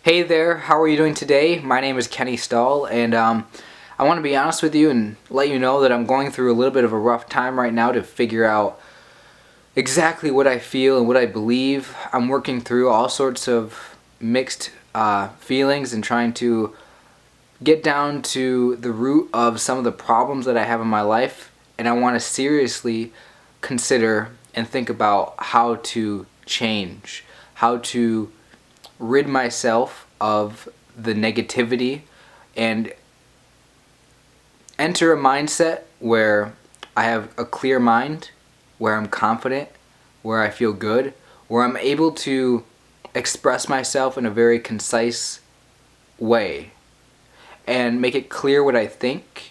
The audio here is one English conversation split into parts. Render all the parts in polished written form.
Hey there, how are you doing today? My name is Kenny Stahl, and I want to be honest with you and let you know that I'm going through a little bit of a rough time right now to figure out exactly what I feel and what I believe. I'm working through all sorts of mixed feelings and trying to get down to the root of some of the problems that I have in my life, and I want to seriously consider and think about how to change, how to rid myself of the negativity and enter a mindset where I have a clear mind, where I'm confident, where I feel good, where I'm able to express myself in a very concise way and make it clear what I think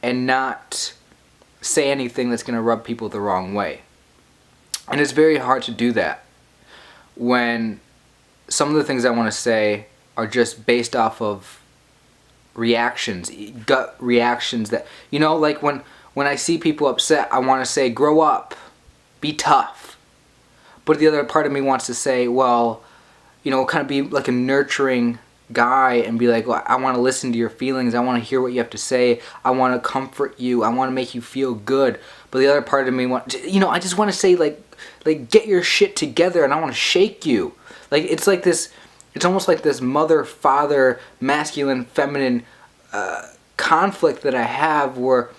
and not say anything that's going to rub people the wrong way. And it's very hard to do that when some of the things I want to say are just based off of reactions, gut reactions that, like when I see people upset, I want to say, grow up, be tough. But the other part of me wants to say, well, kind of be like a nurturing guy and be like, well, I want to listen to your feelings. I want to hear what you have to say. I want to comfort you. I want to make you feel good. But the other part of me I just want to say like get your shit together, and I want to shake you. Like it's almost like this mother-father, masculine-feminine conflict that I have where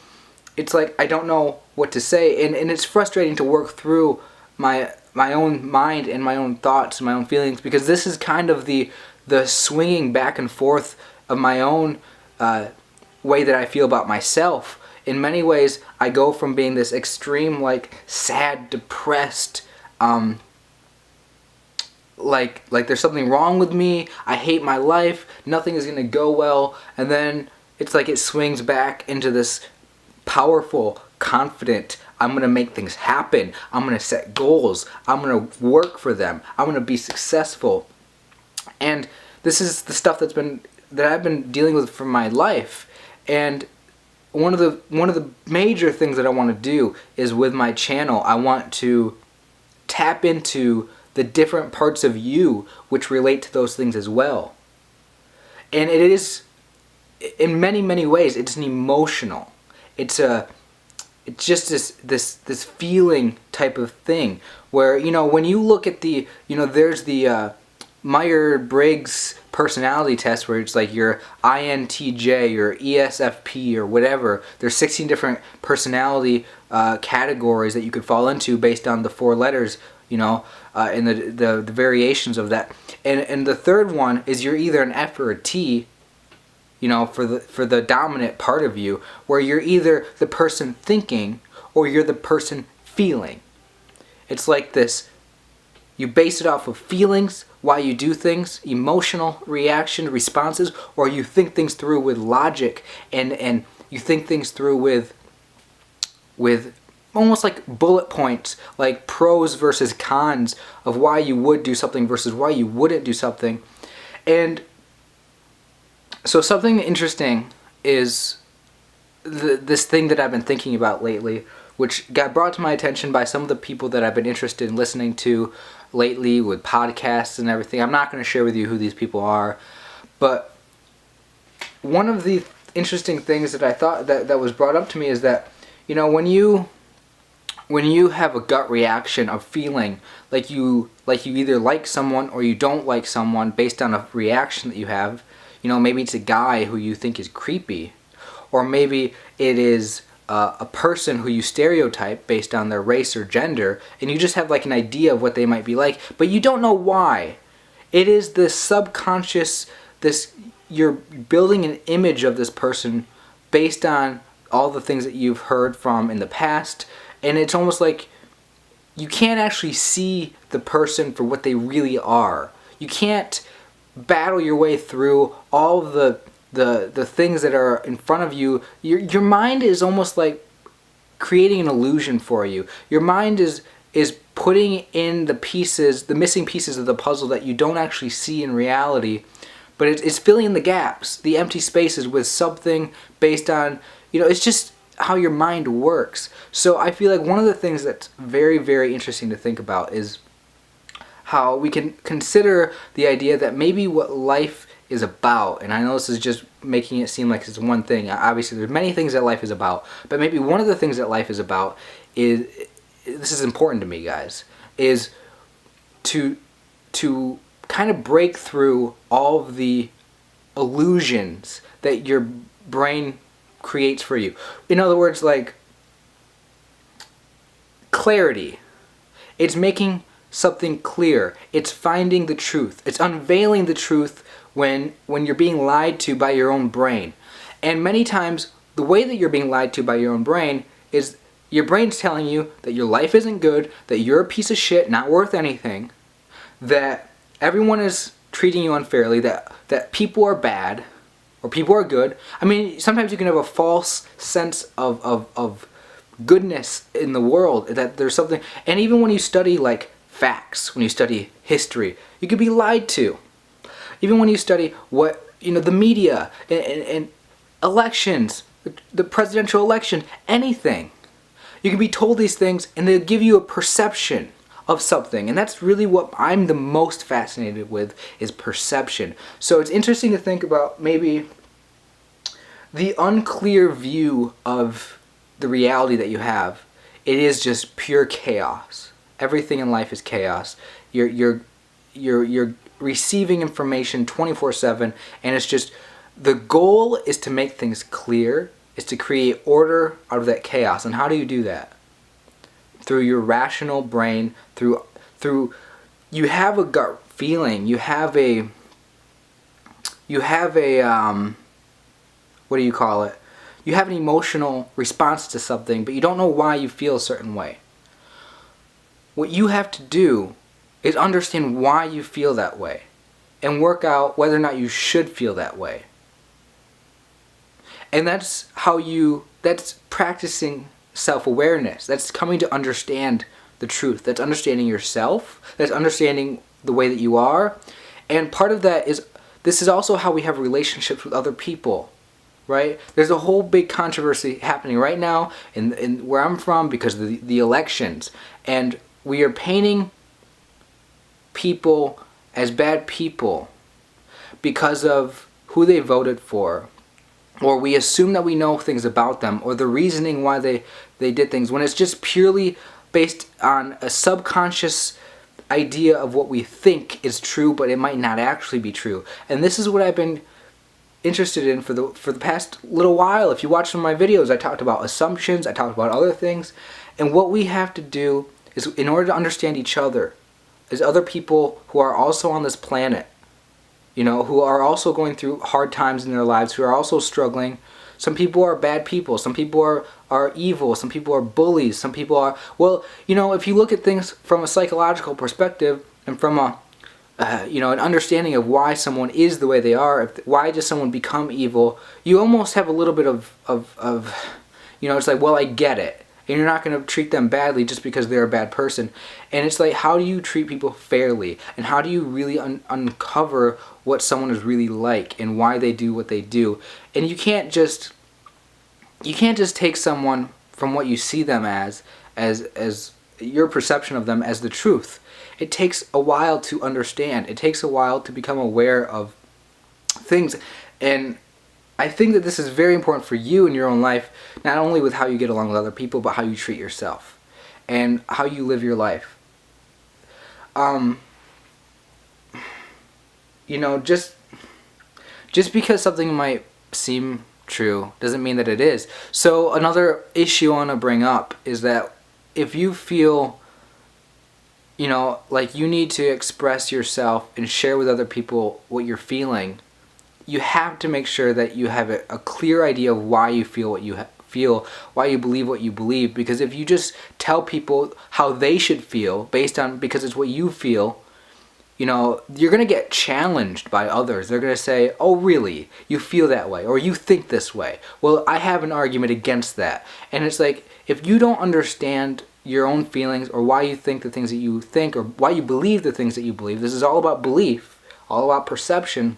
it's like I don't know what to say, and it's frustrating to work through my own mind and my own thoughts and my own feelings, because this is kind of the swinging back and forth of my own way that I feel about myself. In many ways, I go from being this extreme, sad, depressed, like there's something wrong with me, I hate my life, nothing is gonna go well, and then it's like it swings back into this powerful, confident, I'm gonna make things happen, I'm gonna set goals, I'm gonna work for them, I'm gonna be successful. And this is the stuff that I've been dealing with for my life. And one of the major things that I want to do is with my channel, I want to tap into the different parts of you which relate to those things as well. And it is, in many, many ways, it's an emotional. It's just this feeling type of thing where, when you look at there's the Myers-Briggs personality test where it's like your INTJ or ESFP or whatever. There's 16 different personality categories that you could fall into based on the 4 letters, and the variations of that. And the third one is you're either an F or a T, for the dominant part of you, where you're either the person thinking or you're the person feeling. It's like this. You base it off of feelings, why you do things, emotional reaction responses, or you think things through with logic and you think things through with almost like bullet points, like pros versus cons of why you would do something versus why you wouldn't do something. And so something interesting is this thing that I've been thinking about lately, which got brought to my attention by some of the people that I've been interested in listening to lately with podcasts and everything. I'm not going to share with you who these people are, but one of the interesting things that I thought that was brought up to me is that, when you have a gut reaction of feeling like you either like someone or you don't like someone based on a reaction that you have, maybe it's a guy who you think is creepy, or maybe it is a person who you stereotype based on their race or gender, and you just have like an idea of what they might be like, but you don't know why. It is this subconscious, you're building an image of this person based on all the things that you've heard from in the past, and it's almost like you can't actually see the person for what they really are. You can't battle your way through all of the things that are in front of you. Your mind is almost like creating an illusion for you. Your mind is putting in the missing pieces of the puzzle that you don't actually see in reality, but it's filling in the gaps, the empty spaces with something based on, it's just how your mind works. So I feel like one of the things that's very, very interesting to think about is how we can consider the idea that maybe what life is about, and I know this is just making it seem like it's one thing. Obviously, there's many things that life is about, but maybe one of the things that life is about is, this is important to me, guys, is to kind of break through all of the illusions that your brain creates for you. In other words, like clarity. It's making something clear. It's finding the truth. It's unveiling the truth when you're being lied to by your own brain. And many times, the way that you're being lied to by your own brain is your brain's telling you that your life isn't good, that you're a piece of shit, not worth anything, that everyone is treating you unfairly, that people are bad or people are good. I mean, sometimes you can have a false sense of goodness in the world, that there's something. And even when you study like facts, when you study history, you could be lied to. Even when you study what, the media and elections, the presidential election, anything, you can be told these things and they'll give you a perception of something. And that's really what I'm the most fascinated with, is perception. So it's interesting to think about maybe the unclear view of the reality that you have. It is just pure chaos. Everything in life is chaos. You're receiving information 24/7, and it's just, the goal is to make things clear, is to create order out of that chaos. And how do you do that? Through your rational brain, through you have a gut feeling, you have a what do you call it? You have an emotional response to something, but you don't know why you feel a certain way. What you have to do is understand why you feel that way and work out whether or not you should feel that way. And that's practicing self-awareness. That's coming to understand the truth. That's understanding yourself. That's understanding the way that you are. And part of that is, this is also how we have relationships with other people. Right? There's a whole big controversy happening right now in where I'm from because of the elections. And we are painting people as bad people because of who they voted for. Or we assume that we know things about them, or the reasoning why they did things, when it's just purely based on a subconscious idea of what we think is true, but it might not actually be true. And this is what I've been interested in for the past little while. If you watch some of my videos, I talked about assumptions, I talked about other things, and what we have to do is, in order to understand each other, as other people who are also on this planet, who are also going through hard times in their lives, who are also struggling. Some people are bad people, some people are evil, some people are bullies, some people are, well, if you look at things from a psychological perspective and from an understanding of why someone is the way they are, why does someone become evil, you almost have a little bit of it's like, well, I get it. And you're not going to treat them badly just because they're a bad person. And it's like, how do you treat people fairly? And how do you really uncover what someone is really like and why they do what they do? And you can't just take someone from what you see them as your perception of them as the truth. It takes a while to understand. It takes a while to become aware of things. And I think that this is very important for you in your own life, not only with how you get along with other people, but how you treat yourself and how you live your life. Just because something might seem true doesn't mean that it is. So another issue I want to bring up is that if you feel like you need to express yourself and share with other people what you're feeling, you have to make sure that you have a clear idea of why you feel what you feel, why you believe what you believe. Because if you just tell people how they should feel because it's what you feel, you're going to get challenged by others. They're going to say, oh really, you feel that way, or you think this way. Well, I have an argument against that. And it's like, if you don't understand your own feelings, or why you think the things that you think, or why you believe the things that you believe, this is all about belief, all about perception.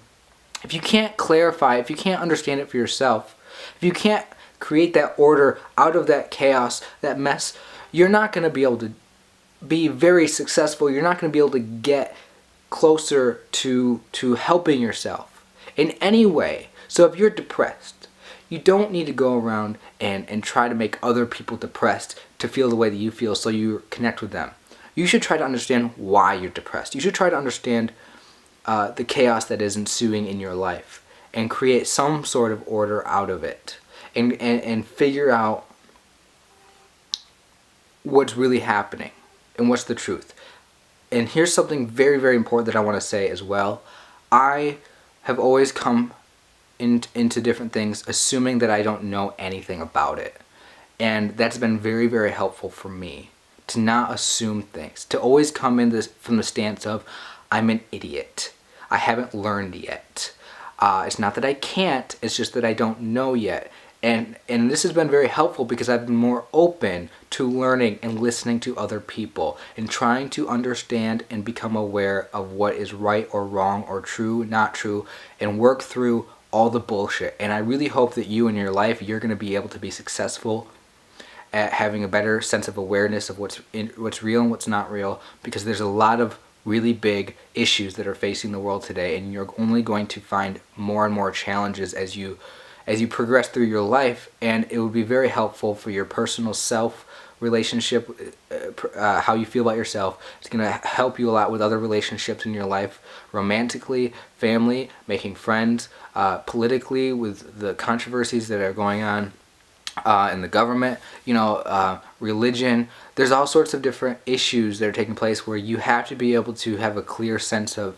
If you can't clarify, if you can't understand it for yourself, if you can't create that order out of that chaos, that mess, you're not going to be able to be very successful. You're not going to be able to get closer to helping yourself in any way. So if you're depressed, you don't need to go around and try to make other people depressed to feel the way that you feel so you connect with them. You should try to understand why you're depressed. You should try to understand the chaos that is ensuing in your life and create some sort of order out of it, and figure out what's really happening and what's the truth. And here's something very, very important that I want to say as well. I have always come into different things assuming that I don't know anything about it. And that's been very, very helpful for me, to not assume things, to always come in this from the stance of, I'm an idiot. I haven't learned yet. It's not that I can't, it's just that I don't know yet. And this has been very helpful because I've been more open to learning and listening to other people and trying to understand and become aware of what is right or wrong or true, not true, and work through all the bullshit. And I really hope that you in your life, you're going to be able to be successful at having a better sense of awareness of what's real and what's not real, because there's a lot of really big issues that are facing the world today, and you're only going to find more and more challenges as you progress through your life. And it would be very helpful for your personal self relationship, how you feel about yourself. It's going to help you a lot with other relationships in your life, romantically, family, making friends, politically with the controversies that are going on in the government, religion. There's all sorts of different issues that are taking place where you have to be able to have a clear sense of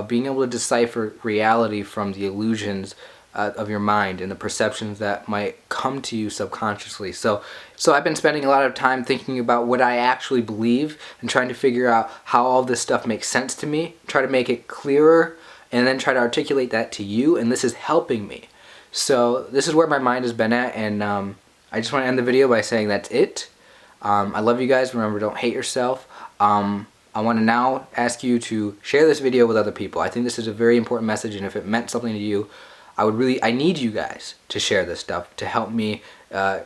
being able to decipher reality from the illusions of your mind and the perceptions that might come to you subconsciously. So I've been spending a lot of time thinking about what I actually believe and trying to figure out how all this stuff makes sense to me, try to make it clearer, and then try to articulate that to you, and this is helping me. So this is where my mind has been at, and I just want to end the video by saying that's it. I love you guys. Remember, don't hate yourself. I want to now ask you to share this video with other people. I think this is a very important message, and if it meant something to you, I need you guys to share this stuff to help me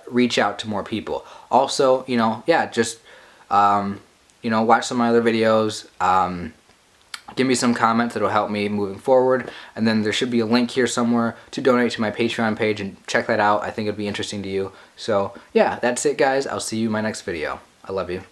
reach out to more people. Also, just watch some of my other videos. Give me some comments that'll help me moving forward, and then there should be a link here somewhere to donate to my Patreon page, and check that out. I think it'd be interesting to you. So yeah, that's it guys. I'll see you in my next video. I love you.